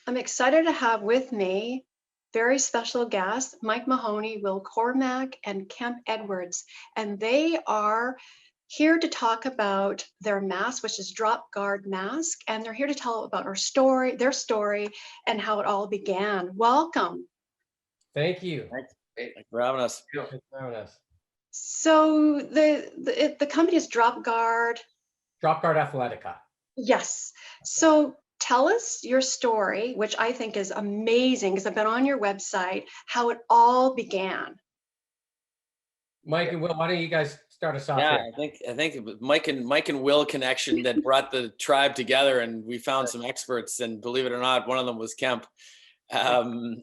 I'm excited to have with me very special guests, Mike Mahony, Cromack and Kemp Edwards, and they are here to talk about their mask, which is Dropgard Mask, and they're here to tell about their story, and how it all began. Welcome. Thanks. Thanks for having us. So the company is Dropgard Athletica. Yes. So tell us your story, which I think is amazing because I've been on your website, how it all began. Mike and Will, why don't you guys start us off? Yeah, here? I think it was Mike and Will connection that brought the tribe together, and we found some experts. And believe it or not, one of them was Kemp. I'll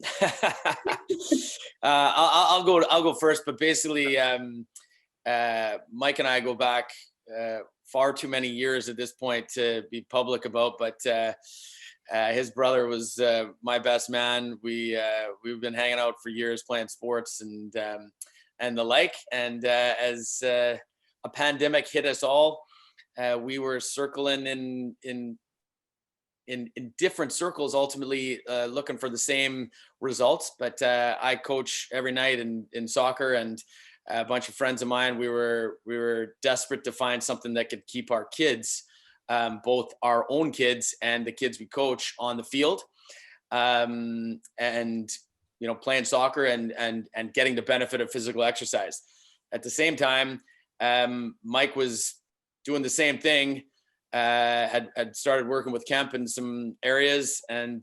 go first, but basically, Mike and I go back far too many years at this point to be public about. But his brother was my best man. We've been hanging out for years, playing sports and the like. And as a pandemic hit us all, we were circling in different circles, ultimately looking for the same results. But I coach every night in soccer, and a bunch of friends of mine, we were desperate to find something that could keep our kids, both our own kids and the kids we coach, on the field, and playing soccer and getting the benefit of physical exercise. At the same time, Mike was doing the same thing. Had started working with Kemp in some areas, and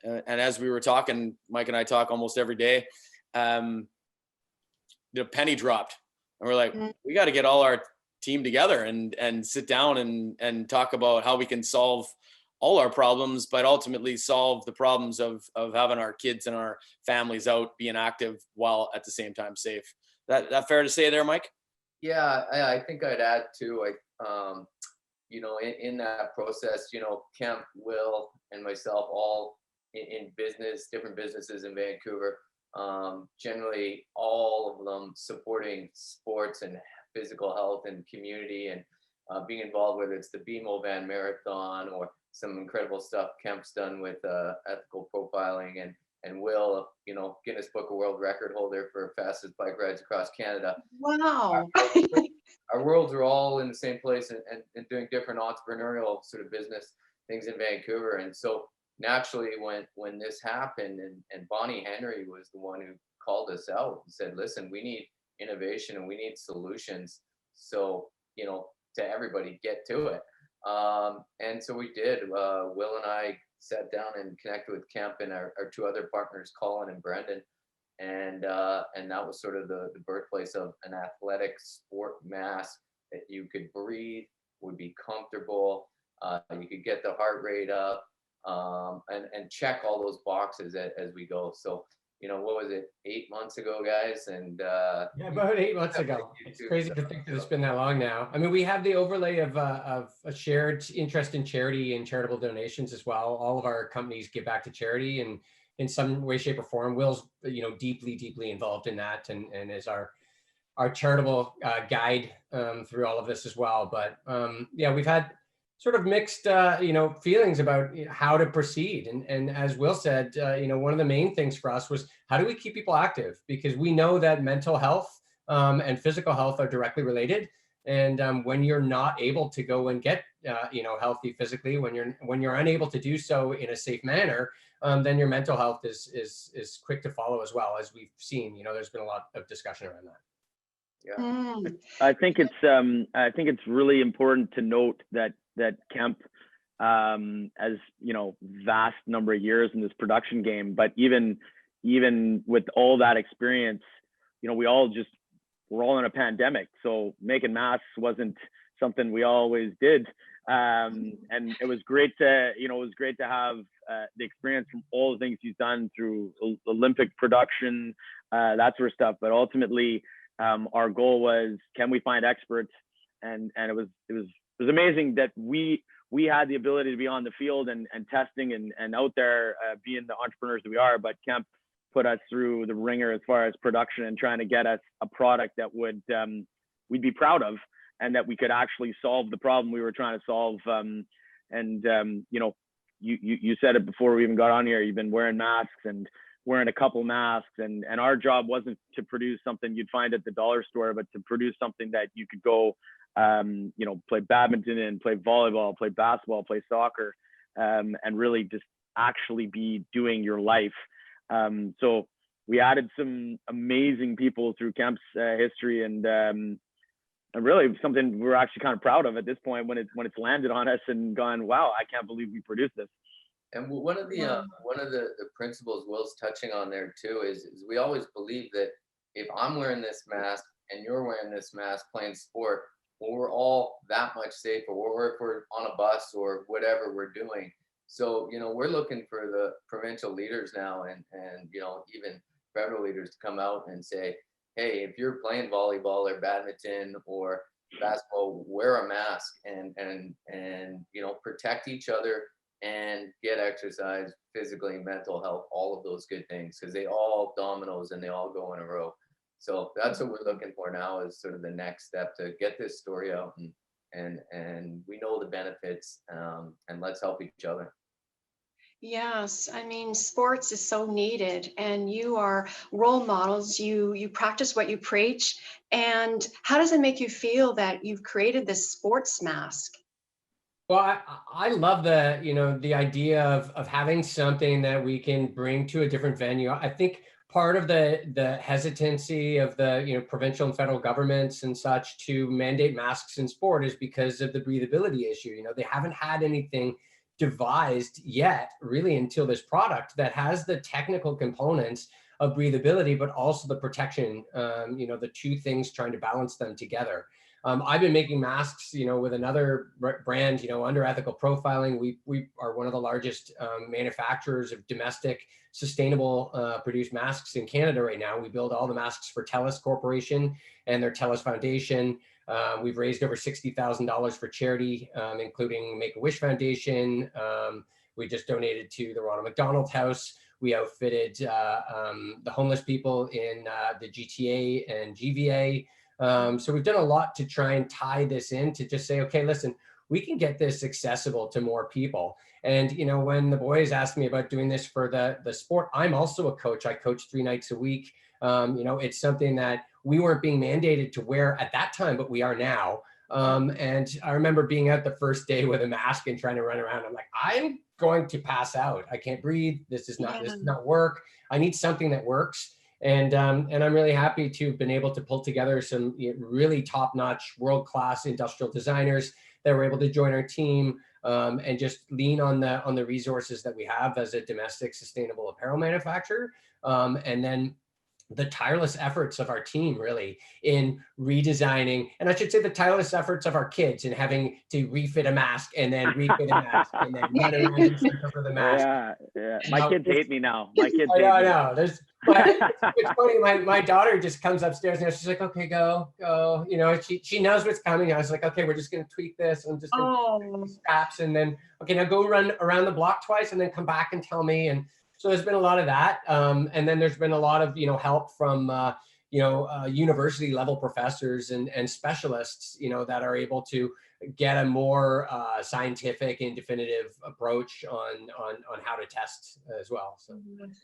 as we were talking, Mike and I talk almost every day. The penny dropped, and we're like, we got to get all our team together and sit down and talk about how we can solve all our problems, but ultimately solve the problems of having our kids and our families out being active while at the same time safe. That fair to say there, Mike? Yeah, I think I'd add too. In that process, Kemp, Will, and myself all in business, different businesses in Vancouver. Generally all of them supporting sports and physical health and community, and being involved, whether it's the BMO Van Marathon or some incredible stuff Kemp's done with ethical profiling, and Will, Guinness Book of World Record holder for fastest bike rides across Canada. Wow. Our worlds are all in the same place and doing different entrepreneurial sort of business things in Vancouver. And so naturally, when this happened, and Bonnie Henry was the one who called us out and said, listen, we need innovation and we need solutions. So, to everybody, get to it. And so we did. Will and I sat down and connected with Kemp and our two other partners, Colin and Brendan. And that was sort of the birthplace of an athletic sport mask that you could breathe, would be comfortable. You could get the heart rate up, and check all those boxes as we go. So, what was it, 8 months ago, guys? And yeah, about 8 months ago. It's crazy to think that it's been that long now. I mean, we have the overlay of a shared interest in charity and charitable donations as well. All of our companies give back to charity and in some way, shape, or form. Will's, deeply involved in that, and is our charitable guide through all of this as well. But yeah, we've had sort of mixed, feelings about how to proceed. And as Will said, one of the main things for us was, how do we keep people active? Because we know that mental health and physical health are directly related. And when you're not able to go and get, healthy physically, when you're unable to do so in a safe manner, then your mental health is quick to follow as well. As we've seen, there's been a lot of discussion around that. yeah. I think it's really important to note that Kemp, as vast number of years in this production game, but even with all that experience, we're all in a pandemic, so making masks wasn't something we always did, and it was great to have the experience from all the things he's done through Olympic production, that sort of stuff. But ultimately, our goal was, can we find experts? And it was amazing that we had the ability to be on the field and testing and out there, being the entrepreneurs that we are. But Kemp put us through the ringer as far as production and trying to get us a product that we'd be proud of, and that we could actually solve the problem we were trying to solve. you said it before we even got on here. You've been wearing masks and wearing a couple masks, and our job wasn't to produce something you'd find at the dollar store, but to produce something that you could go, play badminton and play volleyball, play basketball, play soccer, and really just actually be doing your life. So we added some amazing people through Kemp's history, and really something we're actually kind of proud of at this point when it's landed on us and gone, wow, I can't believe we produced this. And one of the principles Will's touching on there too is we always believe that if I'm wearing this mask and you're wearing this mask playing sport, well, we're all that much safer, or if we're on a bus or whatever we're doing. So, we're looking for the provincial leaders now and even federal leaders to come out and say, hey, if you're playing volleyball or badminton or basketball, wear a mask and protect each other and get exercise, physically, mental health, all of those good things, because they all dominoes and they all go in a row. So that's what we're looking for now, is sort of the next step to get this story out, and we know the benefits, and let's help each other. Yes, I mean, sports is so needed, and you are role models. You practice what you preach. And how does it make you feel that you've created this sports mask? Well, I love the idea of having something that we can bring to a different venue. I think part of the hesitancy of the provincial and federal governments and such to mandate masks in sport is because of the breathability issue. They haven't had anything devised yet really until this product that has the technical components of breathability, but also the protection, the two things, trying to balance them together. I've been making masks, with another brand, under ethical profiling. We are one of the largest manufacturers of domestic, sustainable produced masks in Canada right now. We build all the masks for TELUS Corporation and their TELUS Foundation. We've raised over $60,000 for charity, including Make-A-Wish Foundation. We just donated to the Ronald McDonald House. We outfitted the homeless people in the GTA and GVA. So we've done a lot to try and tie this in to just say, okay, listen, we can get this accessible to more people. And, when the boys asked me about doing this for the sport, I'm also a coach. I coach 3 nights a week. It's something that we weren't being mandated to wear at that time, but we are now. And I remember being out the first day with a mask and trying to run around. I'm like, I'm going to pass out. I can't breathe. This does not work. I need something that works. And I'm really happy to have been able to pull together some really top-notch, world-class industrial designers that were able to join our team and just lean on the resources that we have as a domestic sustainable apparel manufacturer. And then the tireless efforts of our team really in redesigning, and I should say the tireless efforts of our kids in having to refit a mask and then refit a mask and then run around and search for the mask. Yeah. My kids hate me now. My kids hate me. I know. It's funny. My daughter just comes upstairs and she's like, okay, go. She knows what's coming. I was like, okay, we're just going to tweak this. I'm just going to straps, and then, okay, now go run around the block twice and then come back and tell me. And so there's been a lot of that. And then there's been a lot of, help from, university level professors and specialists, that are able to get a more scientific and definitive approach on how to test as well. So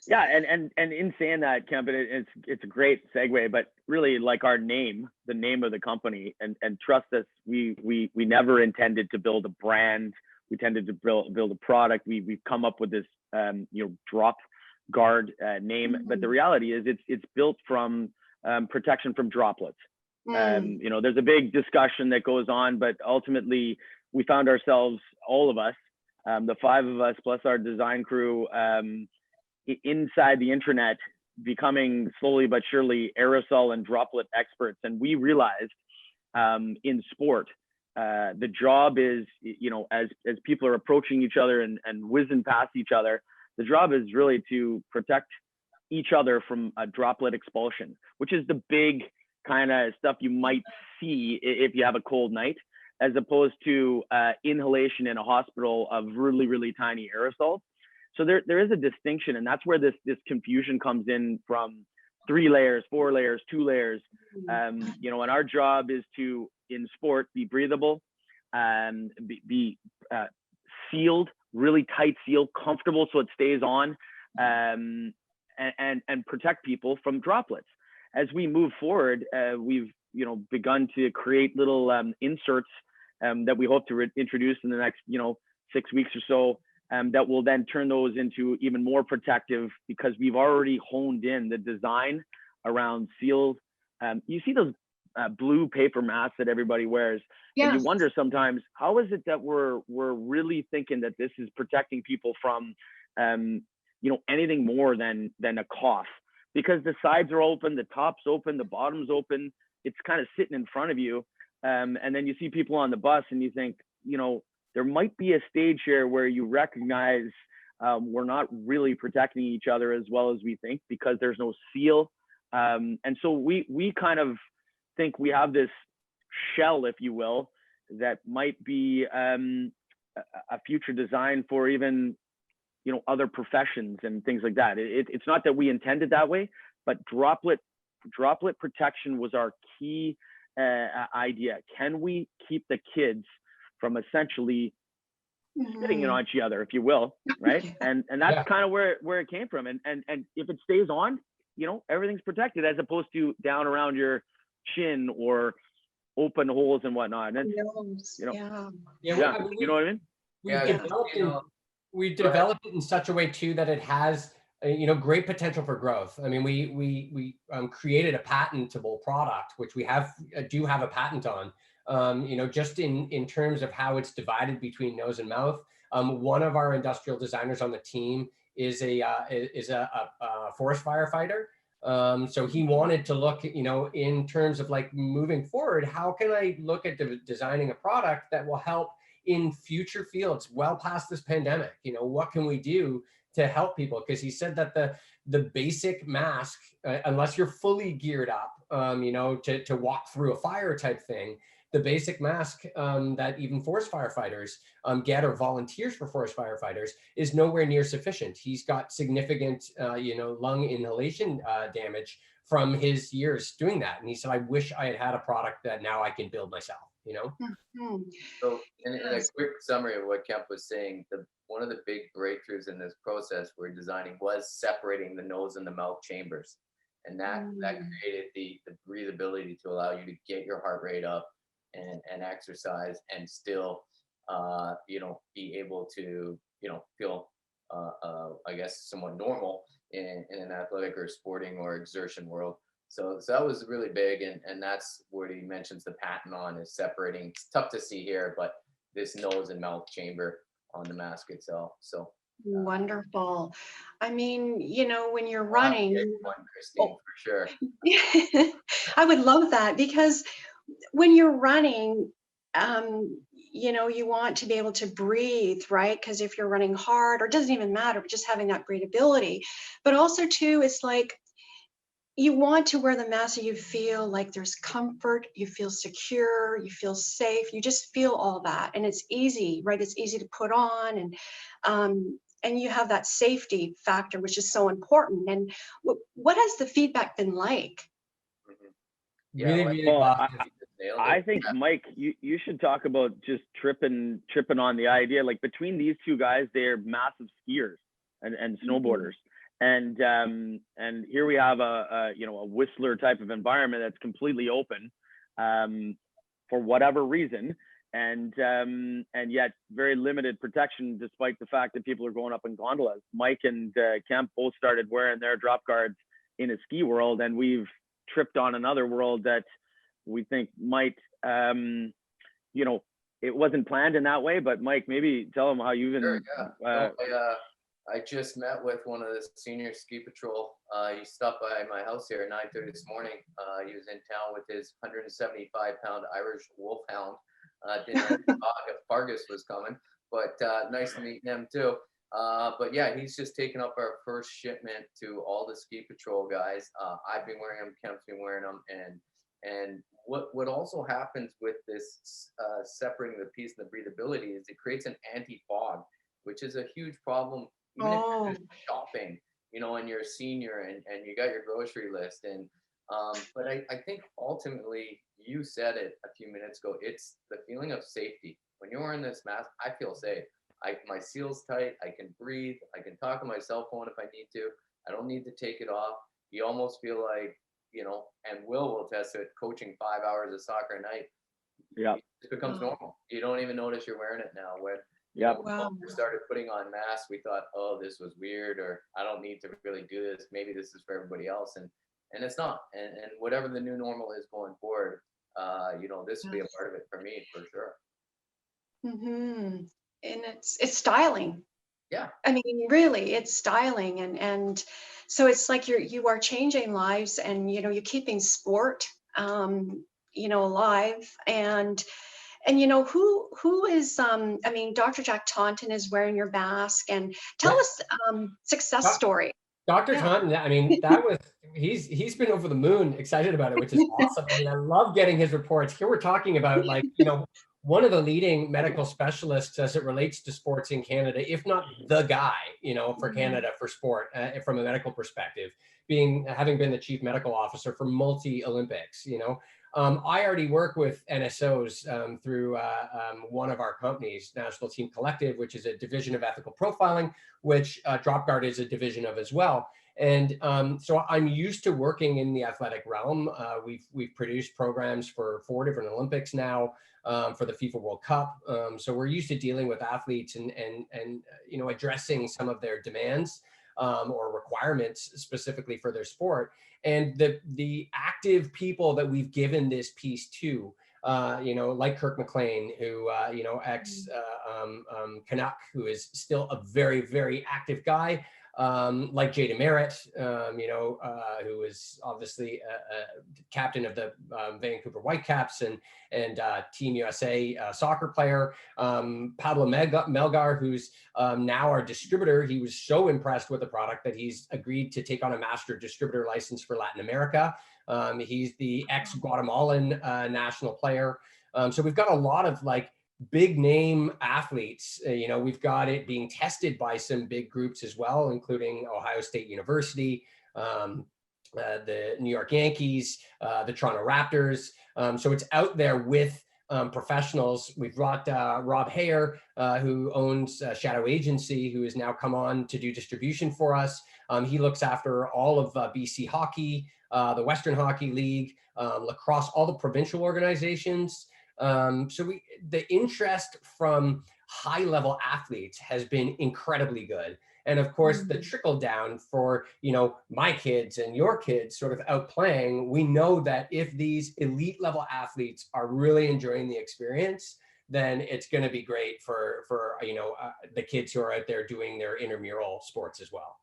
yeah, and in saying that, Kemp, it's a great segue, but really, like, our name, the name of the company, and trust us, we never intended to build a brand. We tended to build a product. We've come up with this Dropgard name, but the reality is it's built from protection from droplets. There's a big discussion that goes on, but ultimately we found ourselves, all of us, the 5 of us plus our design crew, inside the intranet, becoming slowly but surely aerosol and droplet experts. And we realized in sport, the job is, as people are approaching each other and whizzing past each other, the job is really to protect each other from a droplet expulsion, which is the big kind of stuff you might see if you have a cold night, as opposed to inhalation in a hospital of really, really tiny aerosols. So there is a distinction, and that's where this confusion comes in from 3 layers, 4 layers, 2 layers. And our job is to, in sport, be breathable, be sealed, really tight seal, comfortable so it stays on, and protect people from droplets. As we move forward, we've begun to create little inserts that we hope to introduce in the next 6 weeks or so, that will then turn those into even more protective, because we've already honed in the design around seals. You see those blue paper masks that everybody wears, and you wonder sometimes, how is it that we're really thinking that this is protecting people from anything more than a cough? Because the sides are open, the top's open, the bottom's open. It's kind of sitting in front of you. And then you see people on the bus and you think, there might be a stage here where you recognize we're not really protecting each other as well as we think, because there's no seal. And so we kind of think we have this shell, if you will, that might be a future design for even other professions and things like that. It's not that we intended that way, but droplet protection was our key idea. Can we keep the kids from essentially spitting it on each other, if you will, right? And that's kind of where it came from. And if it stays on, everything's protected, as opposed to down around your chin or open holes and whatnot. And you know what I mean? We developed it in such a way too that it has great potential for growth. I mean, we created a patentable product, which we do have a patent on. Just in terms of how it's divided between nose and mouth. One of our industrial designers on the team is a forest firefighter. So he wanted to look, in terms of like moving forward, how can I look at designing a product that will help in future fields well past this pandemic? What can we do to help people? Because he said that the basic mask, unless you're fully geared up, to walk through a fire type thing, the basic mask that even forest firefighters get, or volunteers for forest firefighters, is nowhere near sufficient. He's got significant, lung inhalation damage from his years doing that. And he said, I wish I had a product that now I can build myself, So in a quick summary of what Kemp was saying, one of the big breakthroughs in this process we're designing was separating the nose and the mouth chambers. And that created the breathability to allow you to get your heart rate up and exercise and still, be able to, feel, I guess, somewhat normal in an athletic or sporting or exertion world. So that was really big. And that's where he mentions the patent on, is separating. It's tough to see here, but this nose and mouth chamber on the mask itself. So wonderful. I mean, when you're running, Christine, for sure. I would love that, because when you're running, you want to be able to breathe, right? Because if you're running hard, or it doesn't even matter, but just having that breathability. But also too, it's like, you want to wear the mask so you feel like there's comfort, you feel secure, you feel safe, you just feel all that. And it's easy, right? It's easy to put on, and you have that safety factor, which is so important. And what has the feedback been like? Really I think, Mike, you should talk about just tripping on the idea. Like, between these two guys, they're massive skiers and snowboarders. And here we have a Whistler type of environment that's completely open for whatever reason, and yet very limited protection, despite the fact that people are going up in gondolas. Mike and Kemp both started wearing their drop guards in a ski world, and we've tripped on another world that we think might, it wasn't planned in that way. But Mike, maybe tell them how you've been. Sure, yeah. I just met with one of the senior ski patrol. He stopped by my house here at 9:30 this morning. He was in town with his 175-pound Irish wolfhound. Didn't know if Fargus was coming, but nice to meet him too. But yeah, he's just taken up our first shipment to all the ski patrol guys. I've been wearing them, Kemp's been wearing them, and what also happens with this separating the piece and the breathability is it creates an anti-fog, which is a huge problem. Even if you're just shopping, and you're a senior and you got your grocery list. And but I think ultimately, you said it a few minutes ago, it's the feeling of safety. When you're wearing this mask, I feel safe. my seal's tight. I can breathe. I can talk on my cell phone if I need to. I don't need to take it off. You almost feel like, and will attest to it, coaching 5 hours of soccer a night. Yeah. It becomes normal. You don't even notice you're wearing it now. When Wow. we started putting on masks, we thought, oh, this was weird, or I don't need to really do this. Maybe this is for everybody else. And it's not. And whatever the new normal is going forward, this will be a part of it for me for sure. And it's styling. Yeah. I mean, really, it's styling, and so it's like you are changing lives, and you're keeping sport, alive, and who is I mean, Dr. Jack Taunton is wearing your mask, and tell us success story. Dr. Taunton, I mean, he's been over the moon excited about it, which is awesome. I mean, I love getting his reports. Here we're talking about, like, one of the leading medical specialists as it relates to sports in Canada, if not the guy, for Canada for sport, from a medical perspective, having been the chief medical officer for multi-Olympics. I already work with NSOs through one of our companies, National Team Collective, which is a division of ethical profiling, which Dropgard is a division of as well. And so I'm used to working in the athletic realm. We've produced programs for 4 different Olympics now, for the FIFA World Cup. So we're used to dealing with athletes and addressing some of their demands or requirements specifically for their sport. And the active people that we've given this piece to, like Kirk McLean, who, ex Canuck, who is still a very, very active guy, like Jada Merritt, who is obviously a captain of the Vancouver Whitecaps and Team USA soccer player, Pablo Melgar, who's now our distributor. He was so impressed with the product that he's agreed to take on a master distributor license for Latin America. He's the ex-Guatemalan national player. So we've got a lot of big name athletes. We've got it being tested by some big groups as well, including Ohio State University, the New York Yankees, the Toronto Raptors. So it's out there with professionals. We've brought Rob Hayer, who owns Shadow Agency, who has now come on to do distribution for us. He looks after all of BC Hockey, the Western Hockey League, lacrosse, all the provincial organizations. So the interest from high level athletes has been incredibly good. And of course, the trickle down for, my kids and your kids sort of out playing, we know that if these elite level athletes are really enjoying the experience, then it's going to be great for the kids who are out there doing their intramural sports as well.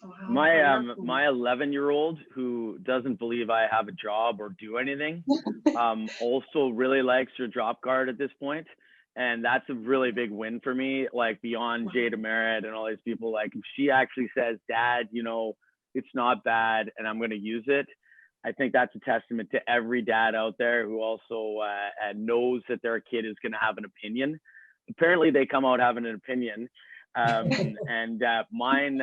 Wow. My 11-year-old, who doesn't believe I have a job or do anything, also really likes your Dropgard at this point. And that's a really big win for me, beyond Jada Merritt and all these people. If she actually says, Dad, it's not bad and I'm going to use it, I think that's a testament to every dad out there who also knows that their kid is going to have an opinion. Apparently they come out having an opinion. And mine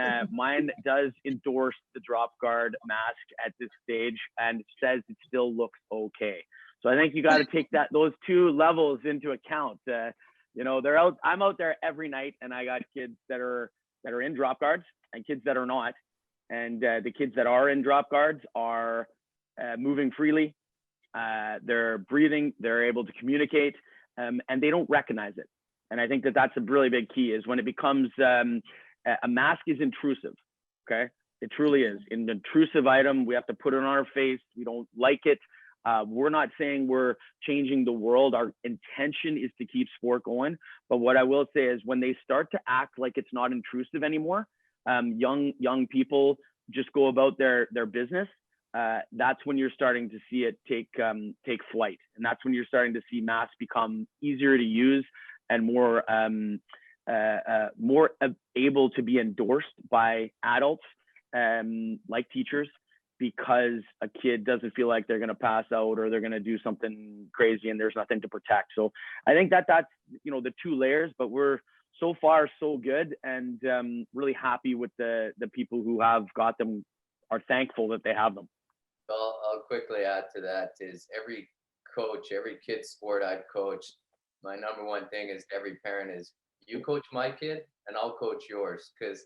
does endorse the Dropgard mask at this stage and says it still looks okay. So I think you got to take those two levels into account. I'm out there every night, and I got kids that are in Dropguards and kids that are not. And the kids that are in Dropguards are moving freely. They're breathing. They're able to communicate, and they don't recognize it. And I think that's a really big key, is when it becomes a mask is intrusive. Okay, it truly is an intrusive item. We have to put it on our face. We don't like it. We're not saying we're changing the world. Our intention is to keep sport going. But what I will say is when they start to act like it's not intrusive anymore, young people just go about their business. That's when you're starting to see it take flight. And that's when you're starting to see masks become easier to use and more able to be endorsed by adults, like teachers, because a kid doesn't feel like they're going to pass out or they're going to do something crazy and there's nothing to protect. So I think that's the two layers, but we're so far so good, and really happy with the people who have got them, are thankful that they have them. I'll quickly add to that is every coach, every kid's sport I've coached, my number one thing is every parent is, you coach my kid and I'll coach yours, because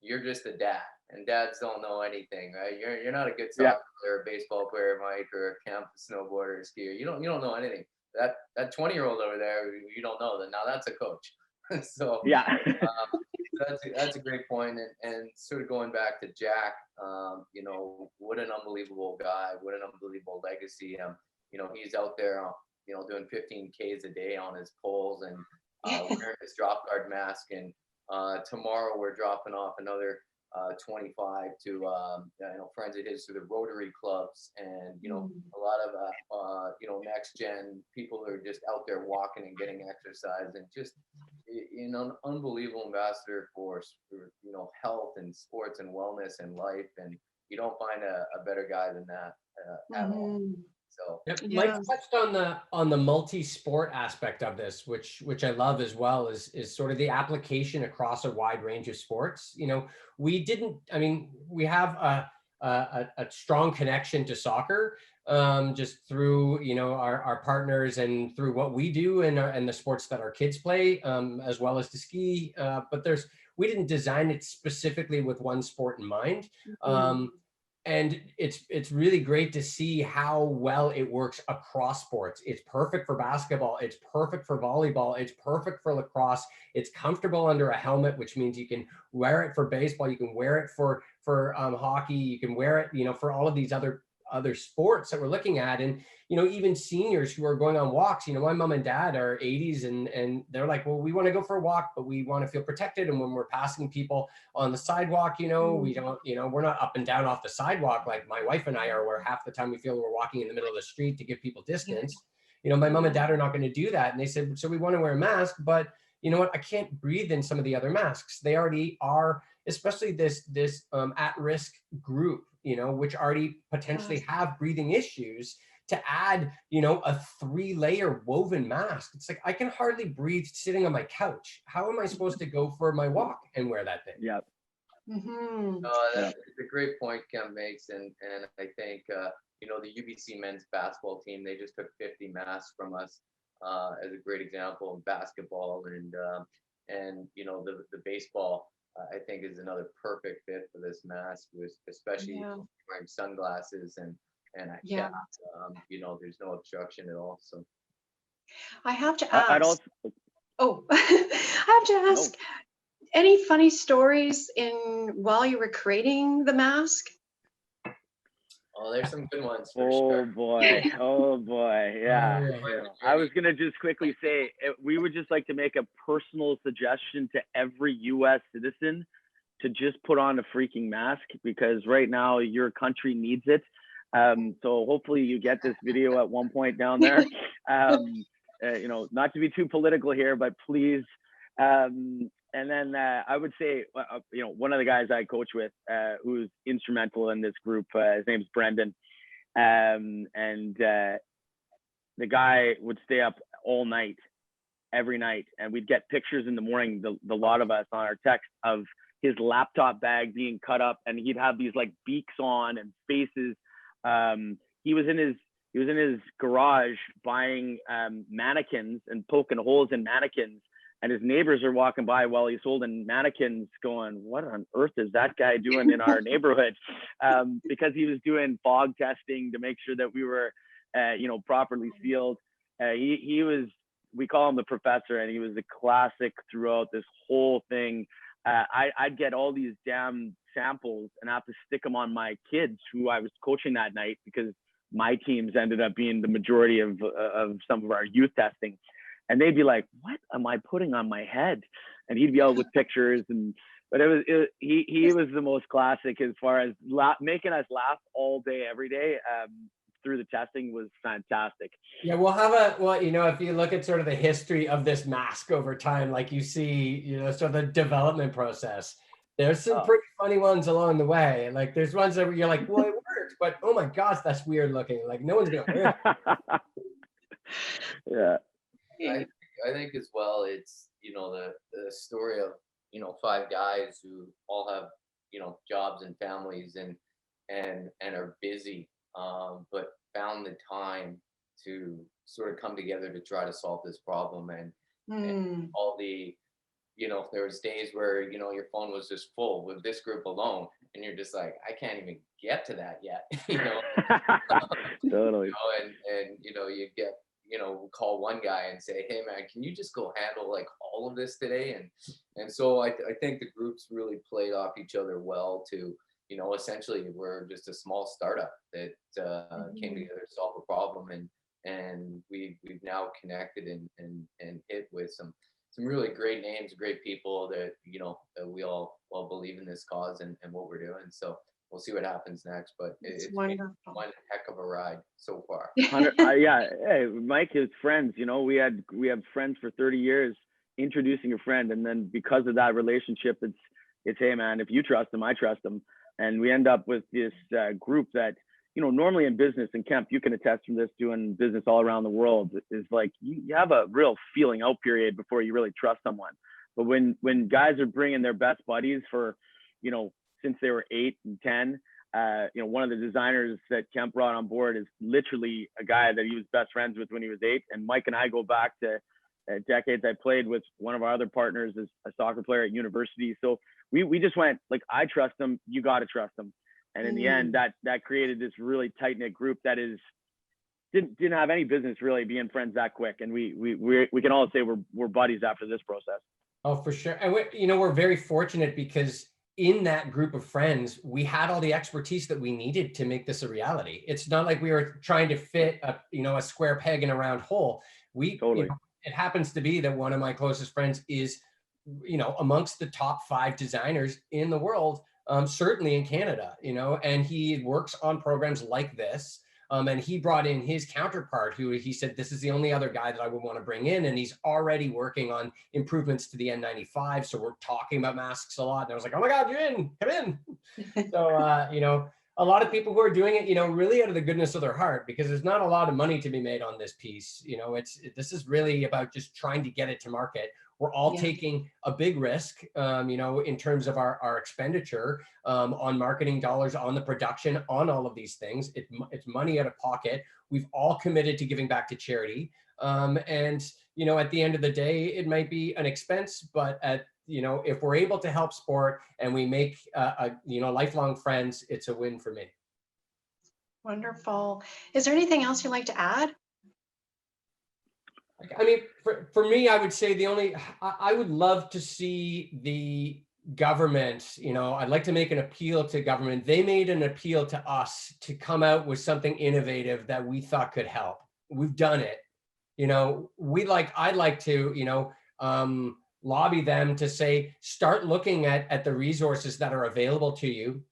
you're just a dad, and dads don't know anything, right? You're not a good soccer player, baseball player, Mike, or a camp snowboarder, skier. You don't know anything. That 20-year-old over there, you don't know that. Now that's a coach. So Yeah. that's a great point. And sort of going back to Jack, what an unbelievable guy, what an unbelievable legacy. He's out there, doing 15 Ks a day on his poles and wearing his Dropgard mask. And tomorrow we're dropping off another 25 to friends of his through the Rotary clubs, and a lot of next gen people who are just out there walking and getting exercise, and just an unbelievable ambassador for health and sports and wellness and life, and you don't find a better guy than that at all. So yep. Mike touched on the multi-sport aspect of this, which I love as well, is sort of the application across a wide range of sports. We have a strong connection to soccer, just through our partners and through what we do and the sports that our kids play, as well as to ski. But we didn't design it specifically with one sport in mind. And it's really great to see how well it works across sports. It's perfect for basketball. It's perfect for volleyball. It's perfect for lacrosse. It's comfortable under a helmet, which means you can wear it for baseball. You can wear it for hockey. You can wear it, for all of these other sports that we're looking at. And even seniors who are going on walks, my mom and dad are 80s, and they're like, well, we want to go for a walk, but we want to feel protected. And when we're passing people on the sidewalk, we don't, we're not up and down off the sidewalk like my wife and I are, where half the time we feel we're walking in the middle of the street to give people distance. My mom and dad are not going to do that. And they said, so we want to wear a mask, but you know what, I can't breathe in some of the other masks. They already are, especially this at-risk group, which already potentially have breathing issues, to add, a 3-layer woven mask. It's like, I can hardly breathe sitting on my couch. How am I supposed to go for my walk and wear that thing? Yeah. That's a great point Kemp makes. And I think, the UBC men's basketball team, they just took 50 masks from us as a great example of basketball. And the baseball, I think, is another perfect fit for this mask, especially wearing sunglasses and a cap. There's no obstruction at all. So I have to ask. I'd also. Oh, I have to ask. Any funny stories while you were creating the mask? Oh, there's some good ones. Oh boy. Yeah. I was gonna just quickly say, we would just like to make a personal suggestion to every U.S. citizen to just put on a freaking mask, because right now your country needs it. So hopefully you get this video at one point down there. Not to be too political here, but please. And then I would say, one of the guys I coach with, who's instrumental in this group, his name's Brendan. And the guy would stay up all night, every night. And we'd get pictures in the morning, the lot of us, on our text, of his laptop bag being cut up, and he'd have these like beaks on and faces. He was in his garage buying mannequins and poking holes in mannequins. And his neighbors are walking by while he's holding mannequins, going, what on earth is that guy doing in our neighborhood? Because he was doing fog testing to make sure that we were, properly sealed. He was, we call him the professor, and he was a classic throughout this whole thing. I'd get all these damn samples and have to stick them on my kids who I was coaching that night, because my teams ended up being the majority of some of our youth testing. And they'd be like, what am I putting on my head? And he'd be out with pictures. But he was the most classic as far as making us laugh all day, every day. Through the testing was fantastic. Yeah, we'll have if you look at sort of the history of this mask over time, like you see, sort of the development process, there's some pretty funny ones along the way. Like there's ones that you're like, well, it worked, but oh my gosh, that's weird looking. Like no one's gonna wear it. Yeah. I think as well, it's the story of 5 guys who all have jobs and families and are busy, but found the time to sort of come together to try to solve this problem, and all the you know, there was days where, you know, your phone was just full with this group alone, and you're just like, I can't even get to that yet, you know. Totally. You know, and you know, you get, you know, call one guy and say, hey man, can you just go handle like all of this today? And so I think the groups really played off each other well to, you know, essentially we're just a small startup that came together to solve a problem, and we've now connected and hit with some really great names, great people that, you know, that we all believe in this cause and what we're doing. So we'll see what happens next, but it's been wonderful. one heck of a ride so far. Yeah, hey, Mike is friends. You know, we have friends for 30 years. Introducing a friend, and then because of that relationship, it's hey man, if you trust him, I trust him, and we end up with this group that, you know, normally in business, and Kemp, you can attest from this, doing business all around the world, is like you have a real feeling out period before you really trust someone. But when guys are bringing their best buddies for, you know, since they were 8 and 10, you know, one of the designers that Kemp brought on board is literally a guy that he was best friends with when he was 8. And Mike and I go back to decades. I played with one of our other partners as a soccer player at university. So we just went like, I trust him, you got to trust him. And in the end, that created this really tight knit group that didn't have any business really being friends that quick. And we can all say we're buddies after this process. Oh, for sure. And we're very fortunate because in that group of friends, we had all the expertise that we needed to make this a reality. It's not like we were trying to fit a square peg in a round hole. Totally. It happens to be that one of my closest friends is, you know, amongst the top 5 designers in the world, certainly in Canada, you know, and he works on programs like this. And he brought in his counterpart who he said, this is the only other guy that I would want to bring in. And he's already working on improvements to the N95. So we're talking about masks a lot. And I was like, oh my God, you're in, come in. So, you know, a lot of people who are doing it, you know, really out of the goodness of their heart, because there's not a lot of money to be made on this piece. You know, this is really about just trying to get it to market. We're all taking a big risk, you know, in terms of our expenditure on marketing dollars, on the production, on all of these things. It's money out of pocket. We've all committed to giving back to charity. And, you know, at the end of the day, it might be an expense, but you know, if we're able to help sport and we make, you know, lifelong friends, it's a win for me. Wonderful. Is there anything else you'd like to add? I mean, for me, I would say I would love to see the government, you know, I'd like to make an appeal to government. They made an appeal to us to come out with something innovative that we thought could help. We've done it. You know, I'd like to, you know, lobby them to say, start looking at the resources that are available to you.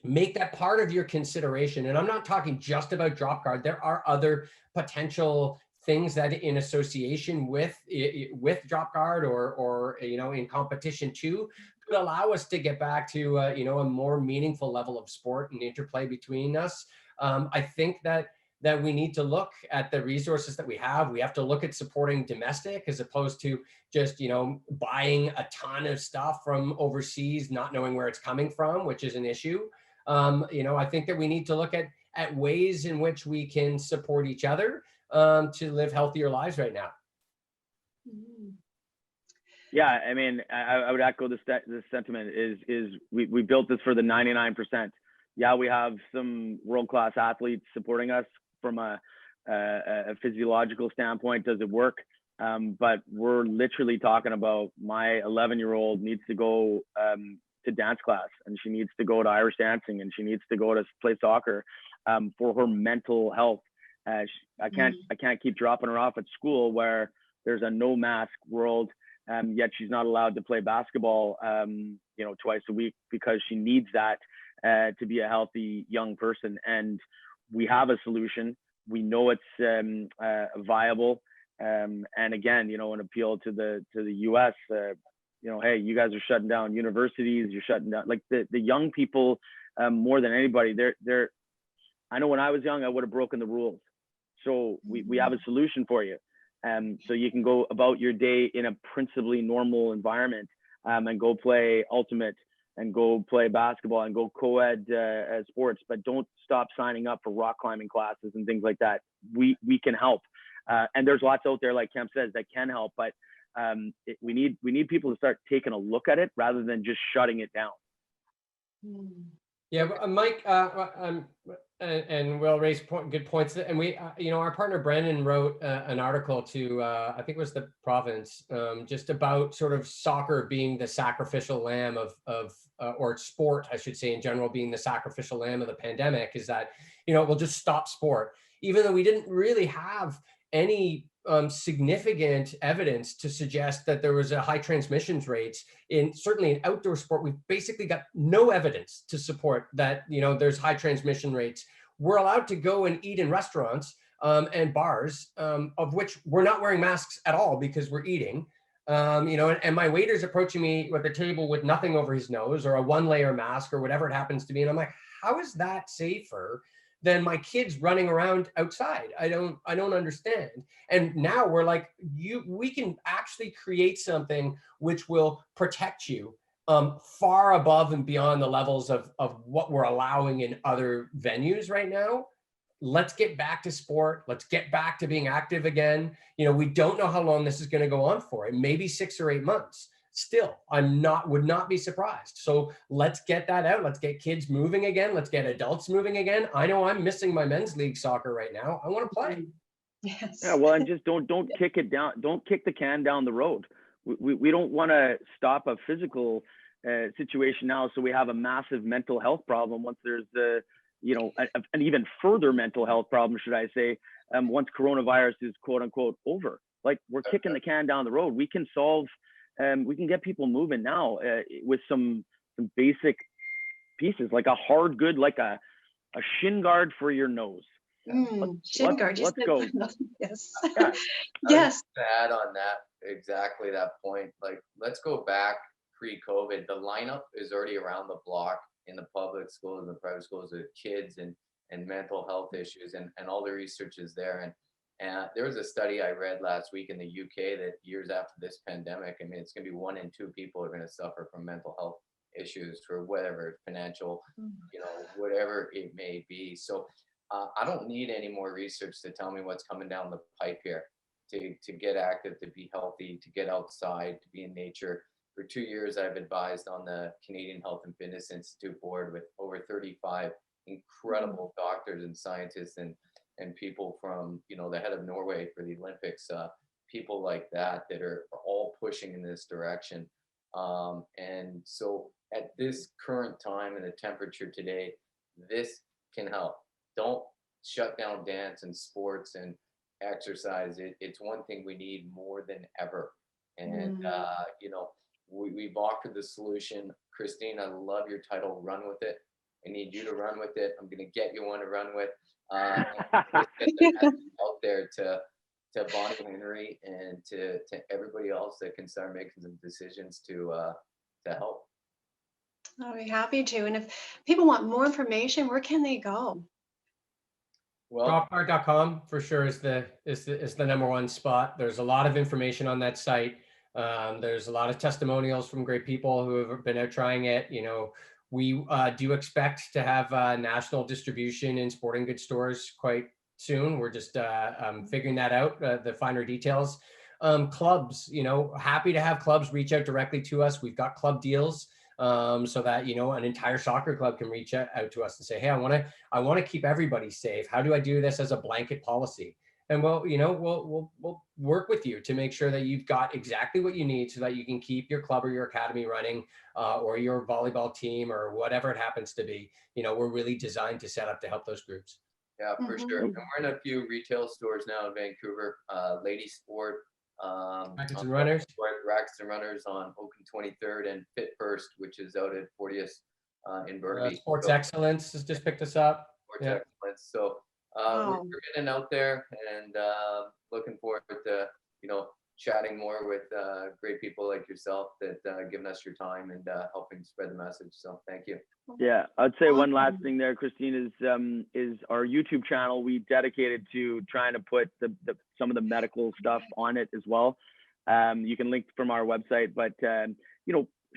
Make that part of your consideration. And I'm not talking just about Dropgard. There are other potential things that in association with Dropgard or you know, in competition too, could allow us to get back to you know, a more meaningful level of sport and interplay between us. I think that we need to look at the resources that we have. We have to look at supporting domestic as opposed to just, you know, buying a ton of stuff from overseas, not knowing where it's coming from, which is an issue. You know, I think that we need to look at ways in which we can support each other to live healthier lives right now. Yeah, I mean, I would echo this sentiment. Is we built this for the 99%. Yeah, we have some world-class athletes supporting us from a physiological standpoint. Does it work? But we're literally talking about my 11-year-old needs to go to dance class, and she needs to go to Irish dancing, and she needs to go to play soccer for her mental health. I can't keep dropping her off at school where there's a no mask world, yet she's not allowed to play basketball, you know, twice a week because she needs that to be a healthy young person. And we have a solution. We know it's viable. And again, you know, an appeal to the US, you know, hey, you guys are shutting down universities. You're shutting down like the young people more than anybody. They're. I know when I was young, I would have broken the rules. So we have a solution for you. So you can go about your day in a principally normal environment and go play ultimate and go play basketball and go co-ed sports, but don't stop signing up for rock climbing classes and things like that. We can help. And there's lots out there, like Kemp says, that can help. But we need people to start taking a look at it rather than just shutting it down. Yeah, Mike, and Will raised good points. And we, our partner Brendan wrote an article to, I think it was the province, just about sort of soccer being the sacrificial lamb or sport, I should say, in general, being the sacrificial lamb of the pandemic. Is that, we'll just stop sport, even though we didn't really have any significant evidence to suggest that there was a high transmissions rates certainly in outdoor sport. We've basically got no evidence to support that, there's high transmission rates. We're allowed to go and eat in restaurants and bars, of which we're not wearing masks at all because we're eating. And my waiter's approaching me with a table with nothing over his nose or a 1-layer mask or whatever it happens to be. And I'm like, how is that safer than my kids running around outside? I don't understand. And now we're like, we can actually create something which will protect you far above and beyond the levels of what we're allowing in other venues right now. Let's get back to sport. Let's get back to being active again. We don't know how long this is going to go on for. It may be 6 or 8 months. Still, would not be surprised. So let's get that out. Let's get kids moving again. Let's get adults moving again. I know I'm missing my men's league soccer right now. I want to play. Yes. Yeah, well, and just don't kick it down. Don't kick the can down the road. We don't want to stop a physical situation now, so we have a massive mental health problem once there's an even further mental health problem, should I say, once coronavirus is quote unquote over. Like, we're kicking the can down the road. We can solve. We can get people moving now with some basic pieces, like a hard good, like a shin guard for your nose. Shin guard. Let's go. Yes. Yeah. Yes. To add on that, exactly that point. Like, let's go back pre-COVID. The lineup is already around the block in the public schools and the private schools with kids and mental health issues, and all the research is there. And there was a study I read last week in the UK that years after this pandemic, I mean, it's going to be 1 in 2 people are going to suffer from mental health issues for whatever, financial, whatever it may be. So I don't need any more research to tell me what's coming down the pipe here. To get active, to be healthy, to get outside, to be in nature. For 2 years, I've advised on the Canadian Health and Fitness Institute board with over 35 incredible doctors and scientists and people from, the head of Norway for the Olympics, people like that are all pushing in this direction. And so at this current time and the temperature today, this can help. Don't shut down dance and sports and exercise. It's one thing we need more than ever. And, we've offered the solution. Christine, I love your title, Run With It. I need you to run with it. I'm going to get you one to run with. And get that out there to Bonnie Henry and to everybody else that can start making some decisions to help. I'll be happy to. And if people want more information, where can they go? Well, Dropgard.com for sure is the number one spot. There's a lot of information on that site. There's a lot of testimonials from great people who have been out trying it. We do expect to have national distribution in sporting goods stores quite soon. We're just figuring that out, the finer details. Clubs, happy to have clubs reach out directly to us. We've got club deals so that, an entire soccer club can reach out to us and say, hey, I want to keep everybody safe. How do I do this as a blanket policy? And we'll work with you to make sure that you've got exactly what you need so that you can keep your club or your academy running, or your volleyball team or whatever it happens to be. We're really designed to set up to help those groups. Yeah, for sure. And we're in a few retail stores now in Vancouver. Lady Sport, Rackets and Runners. Rackets and Runners on Oaken 23rd, and Fit First, which is out at 40th in Burnaby. Sports Excellence has just picked us up. Sports Excellence. So we're getting out there and looking forward to chatting more with great people like yourself that giving us your time and helping spread the message. So thank you. Yeah, I'd say one last thing there, Christine, is our YouTube channel. We dedicated to trying to put some of the medical stuff on it as well. You can link from our website, but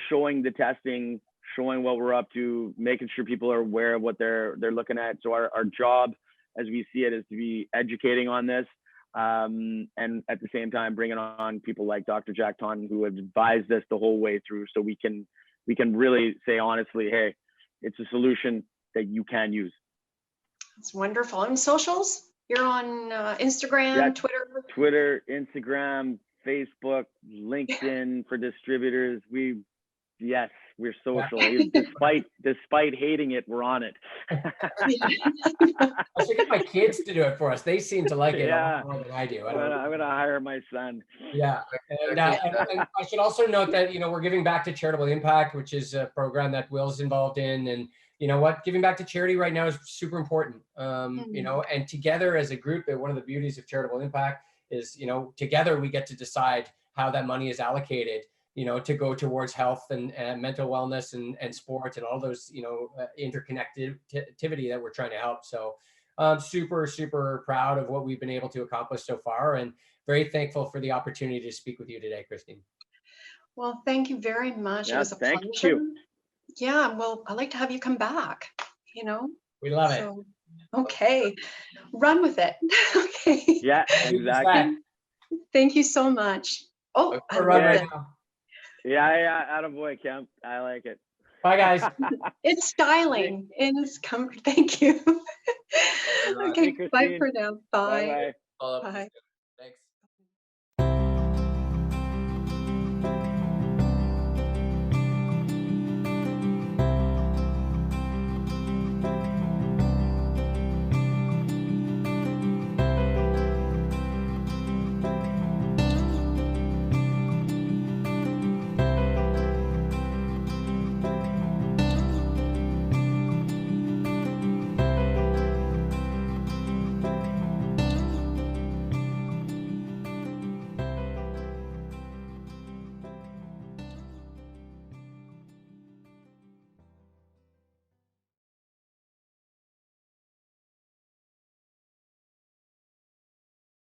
showing the testing, showing what we're up to, making sure people are aware of what they're looking at. So our job, as we see it, is to be educating on this. and at the same time bringing on people like Dr. Jack Taunton, who have advised us the whole way through, so we can really say honestly, hey, it's a solution that you can use. It's wonderful. And socials? You're on Instagram, Twitter, Instagram, Facebook, LinkedIn for distributors. We're social. Despite hating it, we're on it. I should get my kids to do it for us. They seem to like it a lot more than I do. I'm gonna hire my son. Yeah, and I should also note that we're giving back to Charitable Impact, which is a program that Will's involved in, and you know what, giving back to charity right now is super important. And together as a group, one of the beauties of Charitable Impact is together we get to decide how that money is allocated, to go towards health and mental wellness and sports and all those, interconnectivity that we're trying to help. So I'm super, super proud of what we've been able to accomplish so far, and very thankful for the opportunity to speak with you today, Christine. Well, thank you very much. Yeah, it was a thank pleasure. you. Yeah, well, I'd like to have you come back, We love it. Okay, run with it. Okay. Yeah, exactly. Thank you so much. Oh, I love right it. now. Yeah, attaboy, Kemp. I like it. Bye, guys. It's styling and it's comfort. Thank you. Okay, bye for now. Bye. Bye-bye. Bye.